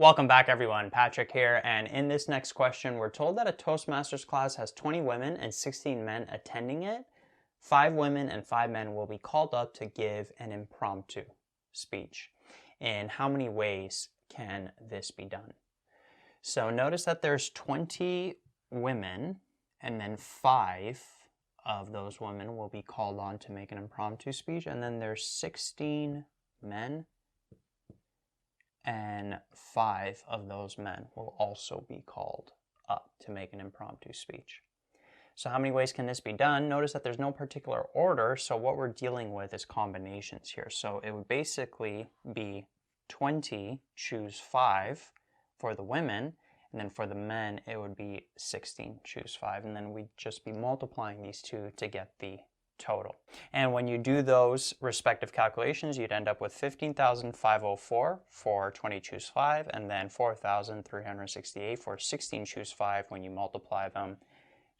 Welcome back everyone, Patrick here, and in this next question we're told that a Toastmasters class has 20 women and 16 men attending it. 5 women and 5 men will be called up to give an impromptu speech. In how many ways can this be done? So notice that there's 20 women and then 5 of those women will be called on to make an impromptu speech, and then there's 16 men and 5 of those men will also be called up to make an impromptu speech. So how many ways can this be done? Notice that there's no particular order, so what we're dealing with is combinations here. So it would basically be 20 choose 5 for the women, and then for the men it would be 16 choose 5, and then we'd just be multiplying these two to get the total. And when you do those respective calculations, you'd end up with 15,504 for 20 choose 5, and then 4,368 for 16 choose 5. When you multiply them,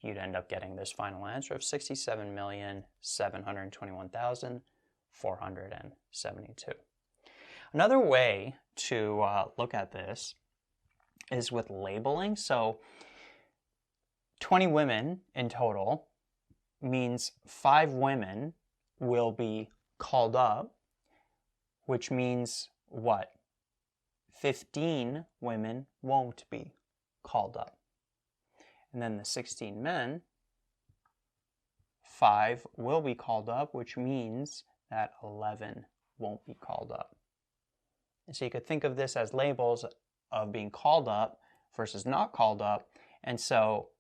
you'd end up getting this final answer of 67,721,472. Another way to look at this is with labeling. So 20 women in total means 5 women will be called up, which means what? 15 women won't be called up. And then the 16 men, 5 will be called up, which means that 11 won't be called up. And so you could think of this as labels of being called up versus not called up. And so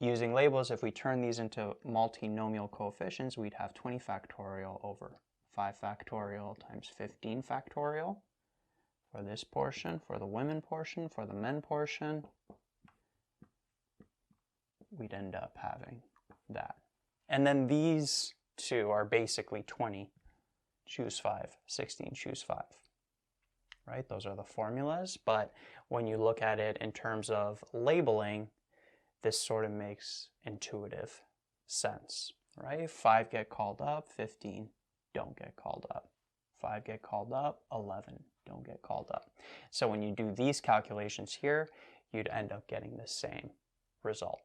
using labels, if we turn these into multinomial coefficients, we'd have 20 factorial over 5 factorial times 15 factorial for this portion, for the women portion, for the men portion. We'd end up having that. And then these two are basically 20 choose 5, 16 choose 5. Right? Those are the formulas, but when you look at it in terms of labeling, this sort of makes intuitive sense, right? 5 get called up, 15 don't get called up. 5 get called up, 11 don't get called up. So when you do these calculations here, you'd end up getting the same result.